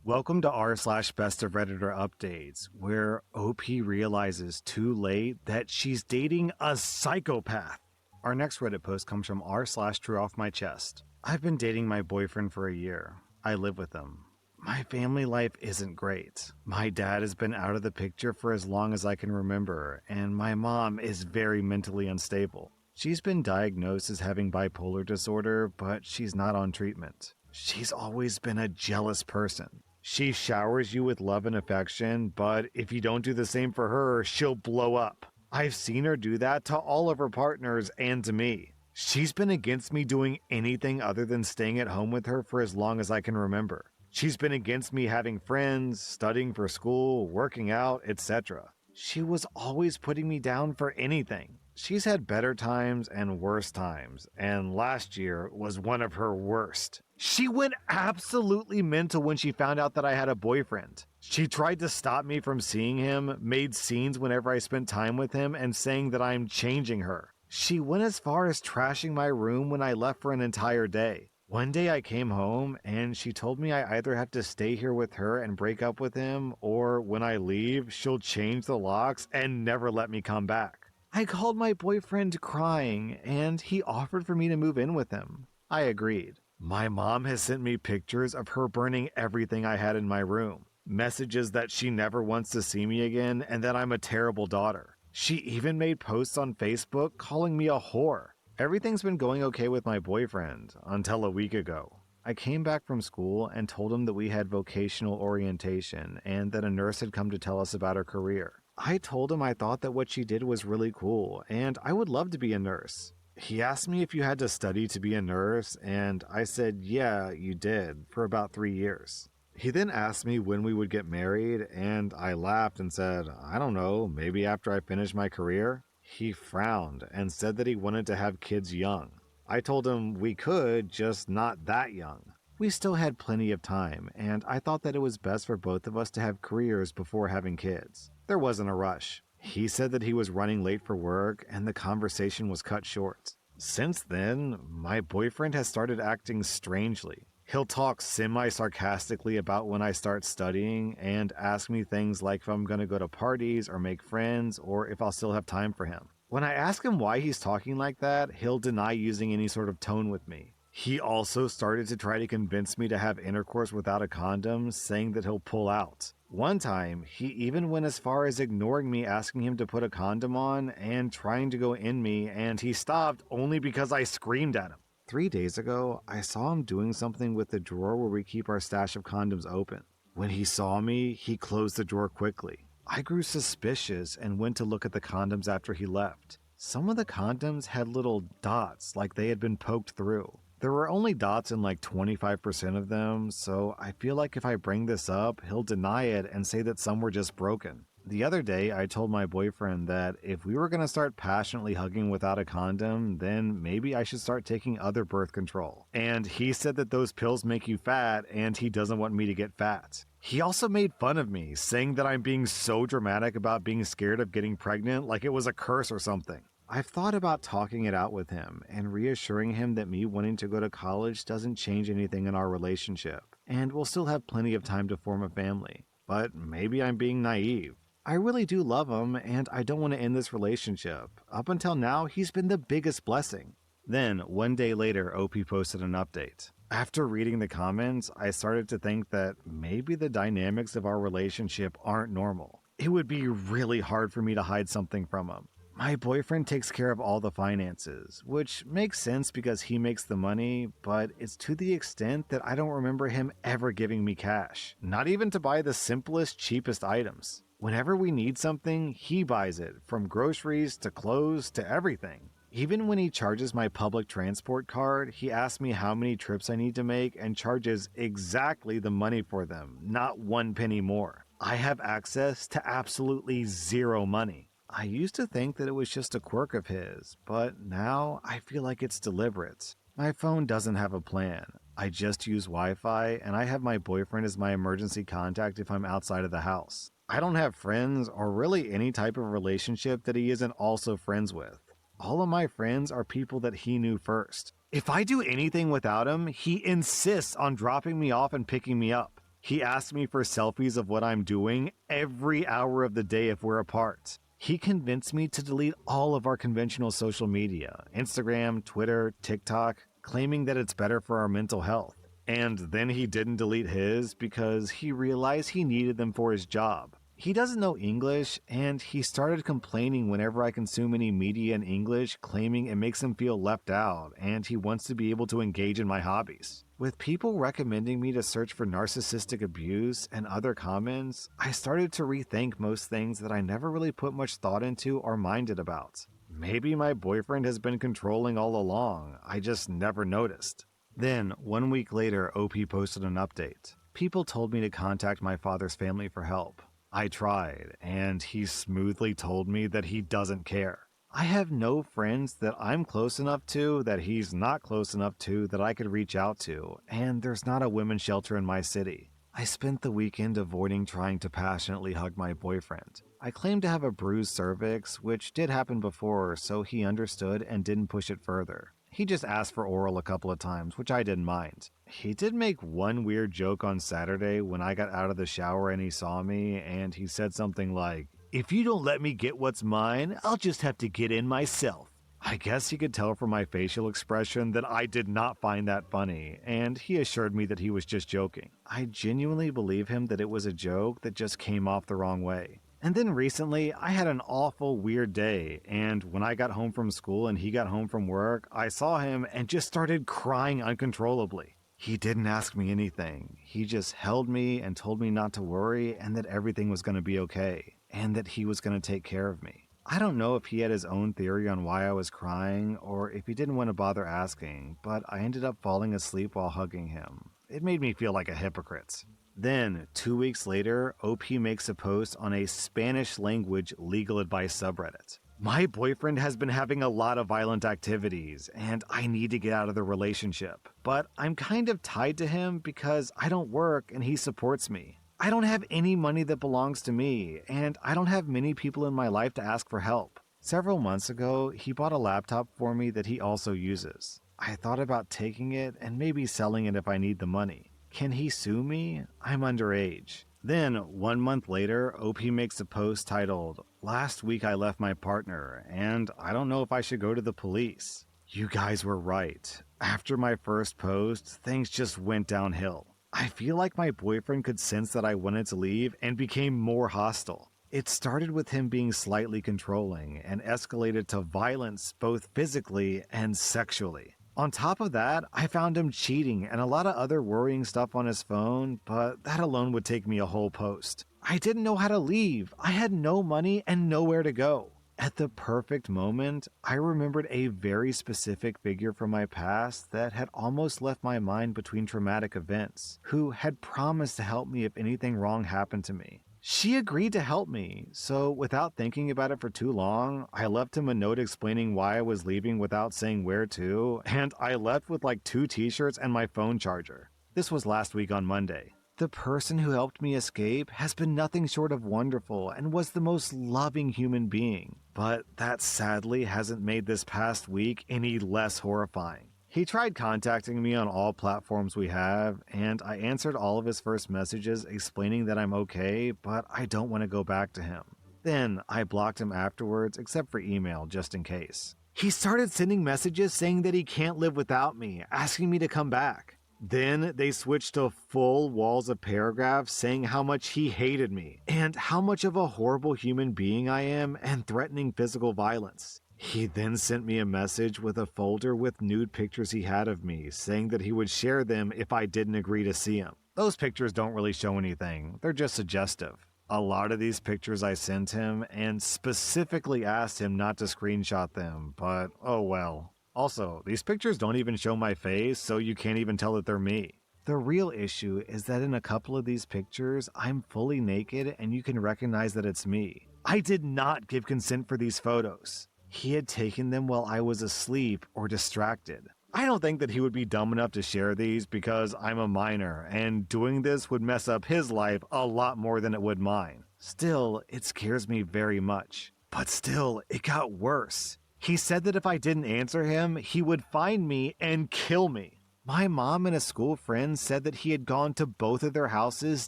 Welcome to r/best of Redditor updates, where OP realizes too late that she's dating a psychopath. Our next Reddit post comes from r/drew off my chest. I've been dating my boyfriend for a year. I live with him. My family life isn't great. My dad has been out of the picture for as long as I can remember, and my mom is very mentally unstable. She's been diagnosed as having bipolar disorder, but she's not on treatment. She's always been a jealous person. She showers you with love and affection, but if you don't do the same for her, she'll blow up. I've seen her do that to all of her partners and to me. She's been against me doing anything other than staying at home with her for as long as I can remember. She's been against me having friends, studying for school, working out, etc. She was always putting me down for anything. She's had better times and worse times, and last year was one of her worst. She went absolutely mental when she found out that I had a boyfriend. She tried to stop me from seeing him, made scenes whenever I spent time with him, and saying that I'm changing her. She went as far as trashing my room when I left for an entire day. One day I came home and she told me I either have to stay here with her and break up with him, or when I leave, she'll change the locks and never let me come back. I called my boyfriend crying, and he offered for me to move in with him. I agreed. My mom has sent me pictures of her burning everything I had in my room, messages that she never wants to see me again and that I'm a terrible daughter. She even made posts on Facebook calling me a whore. Everything's been going okay with my boyfriend, until a week ago. I came back from school and told him that we had vocational orientation and that a nurse had come to tell us about her career. I told him I thought that what she did was really cool, and I would love to be a nurse. He asked me if you had to study to be a nurse, and I said, yeah, you did, for about 3 years. He then asked me when we would get married, and I laughed and said, I don't know, maybe after I finish my career? He frowned and said that he wanted to have kids young. I told him we could, just not that young. We still had plenty of time, and I thought that it was best for both of us to have careers before having kids. There wasn't a rush. He said that he was running late for work, and the conversation was cut short. Since then, my boyfriend has started acting strangely. He'll talk semi-sarcastically about when I start studying and ask me things like if I'm going to go to parties or make friends or if I'll still have time for him. When I ask him why he's talking like that, he'll deny using any sort of tone with me. He also started to try to convince me to have intercourse without a condom, saying that he'll pull out. One time, he even went as far as ignoring me asking him to put a condom on and trying to go in me, and he stopped only because I screamed at him. 3 days ago, I saw him doing something with the drawer where we keep our stash of condoms open. When he saw me, he closed the drawer quickly. I grew suspicious and went to look at the condoms after he left. Some of the condoms had little dots like they had been poked through. There were only dots in like 25% of them, so I feel like if I bring this up, he'll deny it and say that some were just broken. The other day, I told my boyfriend that if we were going to start passionately hugging without a condom, then maybe I should start taking other birth control. And he said that those pills make you fat and he doesn't want me to get fat. He also made fun of me, saying that I'm being so dramatic about being scared of getting pregnant like it was a curse or something. I've thought about talking it out with him and reassuring him that me wanting to go to college doesn't change anything in our relationship, and we'll still have plenty of time to form a family. But maybe I'm being naive. I really do love him, and I don't want to end this relationship. Up until now, he's been the biggest blessing. Then, one day later, OP posted an update. After reading the comments, I started to think that maybe the dynamics of our relationship aren't normal. It would be really hard for me to hide something from him. My boyfriend takes care of all the finances, which makes sense because he makes the money, but it's to the extent that I don't remember him ever giving me cash, not even to buy the simplest, cheapest items. Whenever we need something, he buys it, from groceries to clothes to everything. Even when he charges my public transport card, he asks me how many trips I need to make and charges exactly the money for them, not 1 penny more. I have access to absolutely zero money. I used to think that it was just a quirk of his, but now I feel like it's deliberate. My phone doesn't have a plan. I just use Wi-Fi, and I have my boyfriend as my emergency contact if I'm outside of the house. I don't have friends or really any type of relationship that he isn't also friends with. All of my friends are people that he knew first. If I do anything without him, he insists on dropping me off and picking me up. He asks me for selfies of what I'm doing every hour of the day if we're apart. He convinced me to delete all of our conventional social media, Instagram, Twitter, TikTok, claiming that it's better for our mental health. And then he didn't delete his because he realized he needed them for his job. He doesn't know English, and he started complaining whenever I consume any media in English, claiming it makes him feel left out, and he wants to be able to engage in my hobbies. With people recommending me to search for narcissistic abuse and other comments, I started to rethink most things that I never really put much thought into or minded about. Maybe my boyfriend has been controlling all along, I just never noticed. Then, 1 week later, OP posted an update. People told me to contact my father's family for help. I tried, and he smoothly told me that he doesn't care. I have no friends that I'm close enough to that he's not close enough to that I could reach out to, and there's not a women's shelter in my city. I spent the weekend avoiding trying to passionately hug my boyfriend. I claimed to have a bruised cervix, which did happen before, so he understood and didn't push it further. He just asked for oral a couple of times, which I didn't mind. He did make one weird joke on Saturday when I got out of the shower and he saw me, and he said something like, "If you don't let me get what's mine, I'll just have to get in myself." I guess he could tell from my facial expression that I did not find that funny, and he assured me that he was just joking. I genuinely believe him that it was a joke that just came off the wrong way. And then recently, I had an awful weird day, and when I got home from school and he got home from work, I saw him and just started crying uncontrollably. He didn't ask me anything. He just held me and told me not to worry and that everything was going to be okay, and that he was going to take care of me. I don't know if he had his own theory on why I was crying or if he didn't want to bother asking, but I ended up falling asleep while hugging him. It made me feel like a hypocrite. Then, 2 weeks later, OP makes a post on a Spanish language legal advice subreddit. My boyfriend has been having a lot of violent activities, and I need to get out of the relationship. But I'm kind of tied to him because I don't work and he supports me. I don't have any money that belongs to me, and I don't have many people in my life to ask for help. Several months ago, he bought a laptop for me that he also uses. I thought about taking it and maybe selling it if I need the money. Can he sue me? I'm underage. Then, 1 month later, OP makes a post titled, "Last week I left my partner, and I don't know if I should go to the police." You guys were right. After my first post, things just went downhill. I feel like my boyfriend could sense that I wanted to leave and became more hostile. It started with him being slightly controlling and escalated to violence both physically and sexually. On top of that, I found him cheating and a lot of other worrying stuff on his phone, but that alone would take me a whole post. I didn't know how to leave. I had no money and nowhere to go. At the perfect moment, I remembered a very specific figure from my past that had almost left my mind between traumatic events, who had promised to help me if anything wrong happened to me. She agreed to help me, so without thinking about it for too long, I left him a note explaining why I was leaving without saying where to, and I left with like 2 t-shirts and my phone charger. This was last week on Monday. The person who helped me escape has been nothing short of wonderful and was the most loving human being, but that sadly hasn't made this past week any less horrifying. He tried contacting me on all platforms we have, and I answered all of his first messages explaining that I'm okay, but I don't want to go back to him. Then I blocked him afterwards, except for email, just in case. He started sending messages saying that he can't live without me, asking me to come back. Then they switched to full walls of paragraphs saying how much he hated me, and how much of a horrible human being I am, and threatening physical violence. He then sent me a message with a folder with nude pictures he had of me, saying that he would share them if I didn't agree to see him. Those pictures don't really show anything, they're just suggestive. A lot of these pictures I sent him, and specifically asked him not to screenshot them, but oh well. Also, these pictures don't even show my face, so you can't even tell that they're me. The real issue is that in a couple of these pictures, I'm fully naked and you can recognize that it's me. I did not give consent for these photos. He had taken them while I was asleep or distracted. I don't think that he would be dumb enough to share these because I'm a minor, and doing this would mess up his life a lot more than it would mine. Still, it scares me very much. But still, it got worse. He said that if I didn't answer him, he would find me and kill me. My mom and a school friend said that he had gone to both of their houses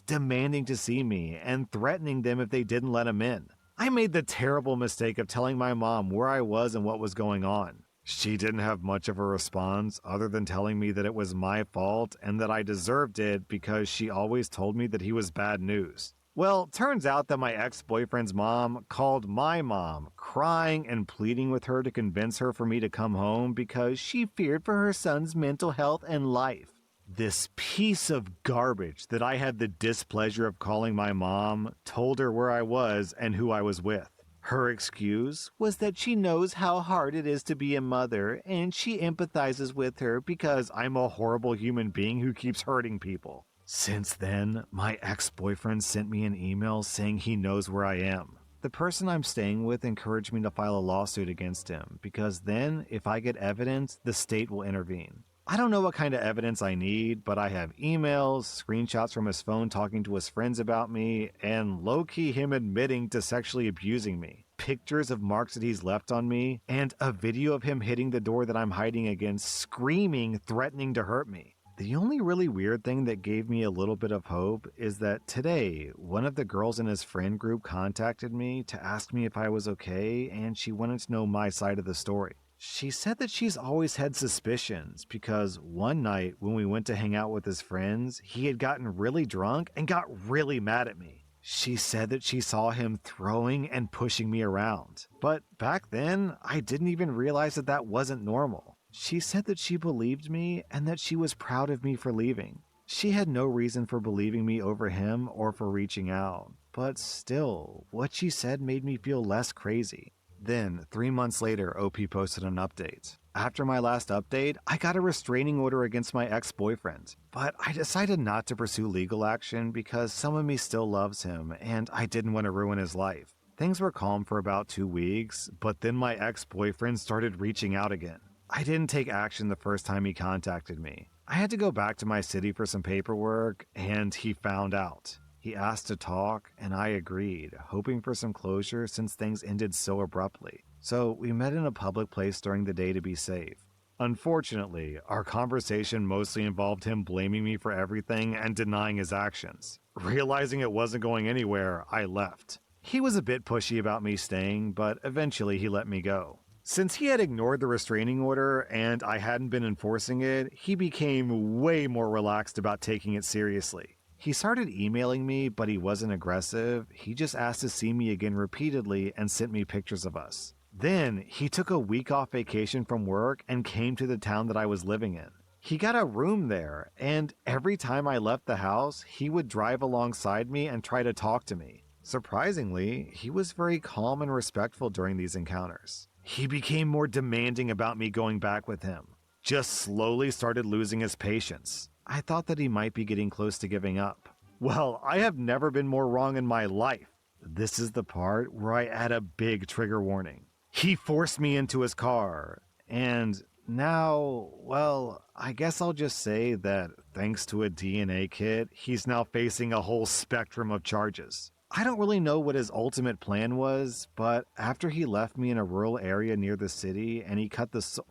demanding to see me and threatening them if they didn't let him in. I made the terrible mistake of telling my mom where I was and what was going on. She didn't have much of a response other than telling me that it was my fault and that I deserved it because she always told me that he was bad news. Well, turns out that my ex-boyfriend's mom called my mom, crying and pleading with her to convince her for me to come home because she feared for her son's mental health and life. This piece of garbage that I had the displeasure of calling my mom told her where I was and who I was with. Her excuse was that she knows how hard it is to be a mother and she empathizes with her because I'm a horrible human being who keeps hurting people. Since then, my ex-boyfriend sent me an email saying he knows where I am. The person I'm staying with encouraged me to file a lawsuit against him because then, if I get evidence, the state will intervene. I don't know what kind of evidence I need, but I have emails, screenshots from his phone talking to his friends about me, and low-key him admitting to sexually abusing me, pictures of marks that he's left on me, and a video of him hitting the door that I'm hiding against, screaming, threatening to hurt me. The only really weird thing that gave me a little bit of hope is that today, one of the girls in his friend group contacted me to ask me if I was okay, and she wanted to know my side of the story. She said that she's always had suspicions because one night when we went to hang out with his friends, he had gotten really drunk and got really mad at me. She said that she saw him throwing and pushing me around. But back then, I didn't even realize that that wasn't normal. She said that she believed me and that she was proud of me for leaving. She had no reason for believing me over him or for reaching out. But still, what she said made me feel less crazy. Then, 3 months later, OP posted an update. After my last update, I got a restraining order against my ex-boyfriend, but I decided not to pursue legal action because some of me still loves him and I didn't want to ruin his life. Things were calm for about 2 weeks, but then my ex-boyfriend started reaching out again. I didn't take action the first time he contacted me. I had to go back to my city for some paperwork, and he found out. He asked to talk, and I agreed, hoping for some closure since things ended so abruptly. So we met in a public place during the day to be safe. Unfortunately, our conversation mostly involved him blaming me for everything and denying his actions. Realizing it wasn't going anywhere, I left. He was a bit pushy about me staying, but eventually he let me go. Since he had ignored the restraining order and I hadn't been enforcing it, he became way more relaxed about taking it seriously. He started emailing me, but he wasn't aggressive. He just asked to see me again repeatedly and sent me pictures of us. Then, he took a week off vacation from work and came to the town that I was living in. He got a room there, and every time I left the house, he would drive alongside me and try to talk to me. Surprisingly, he was very calm and respectful during these encounters. He became more demanding about me going back with him. Just slowly started losing his patience. I thought that he might be getting close to giving up. Well, I have never been more wrong in my life. This is the part where I add a big trigger warning. He forced me into his car, and now, well, I guess I'll just say that thanks to a DNA kit, he's now facing a whole spectrum of charges. I don't really know what his ultimate plan was, but after he left me in a rural area near the city and he cut the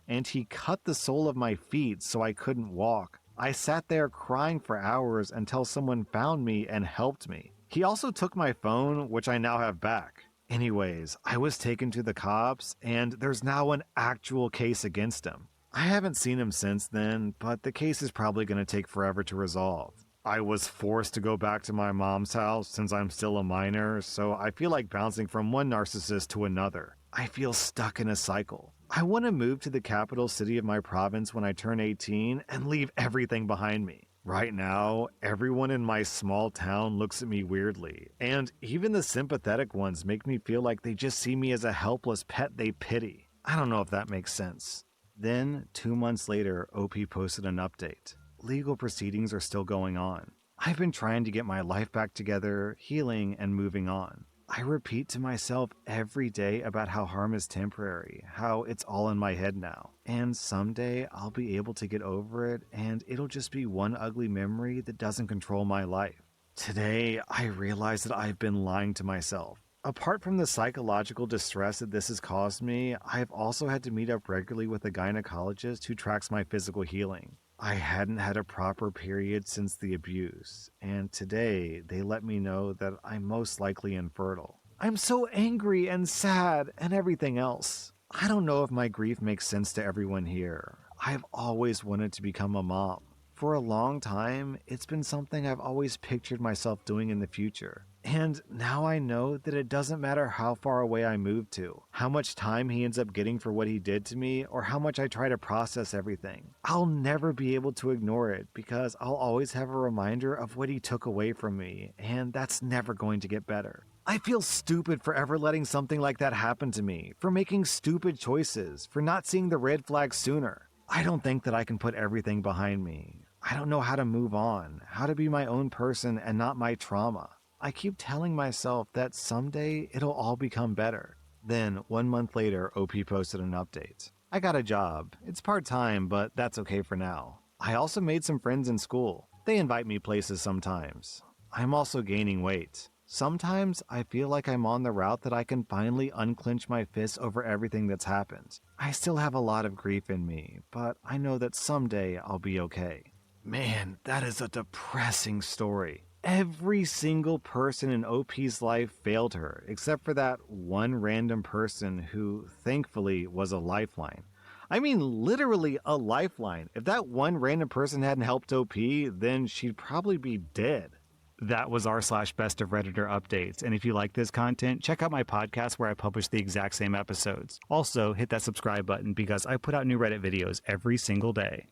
And he cut the sole of my feet so I couldn't walk. I sat there crying for hours until someone found me and helped me. He also took my phone, which I now have back. Anyways, I was taken to the cops, and there's now an actual case against him. I haven't seen him since then, but the case is probably going to take forever to resolve. I was forced to go back to my mom's house since I'm still a minor, so I feel like bouncing from one narcissist to another. I feel stuck in a cycle. I want to move to the capital city of my province when I turn 18 and leave everything behind me. Right now, everyone in my small town looks at me weirdly, and even the sympathetic ones make me feel like they just see me as a helpless pet they pity. I don't know if that makes sense. Then, 2 months later, OP posted an update. Legal proceedings are still going on. I've been trying to get my life back together, healing, and moving on. I repeat to myself every day about how harm is temporary, how it's all in my head now. And someday I'll be able to get over it and it'll just be one ugly memory that doesn't control my life. Today, I realize that I've been lying to myself. Apart from the psychological distress that this has caused me, I've also had to meet up regularly with a gynecologist who tracks my physical healing. I hadn't had a proper period since the abuse, and today they let me know that I'm most likely infertile. I'm so angry and sad and everything else. I don't know if my grief makes sense to everyone here. I've always wanted to become a mom. For a long time, it's been something I've always pictured myself doing in the future. And now I know that it doesn't matter how far away I move to, how much time he ends up getting for what he did to me, or how much I try to process everything. I'll never be able to ignore it because I'll always have a reminder of what he took away from me, and that's never going to get better. I feel stupid for ever letting something like that happen to me, for making stupid choices, for not seeing the red flags sooner. I don't think that I can put everything behind me. I don't know how to move on, how to be my own person and not my trauma. I keep telling myself that someday it'll all become better. Then, 1 month later, OP posted an update. I got a job. It's part-time, but that's okay for now. I also made some friends in school. They invite me places sometimes. I'm also gaining weight. Sometimes I feel like I'm on the route that I can finally unclench my fists over everything that's happened. I still have a lot of grief in me, but I know that someday I'll be okay. Man, that is a depressing story. Every single person in OP's life failed her, except for that one random person who, thankfully, was a lifeline. I mean, literally a lifeline. If that one random person hadn't helped OP, then she'd probably be dead. That was r/best of Redditor updates, and if you like this content, check out my podcast where I publish the exact same episodes. Also, hit that subscribe button because I put out new Reddit videos every single day.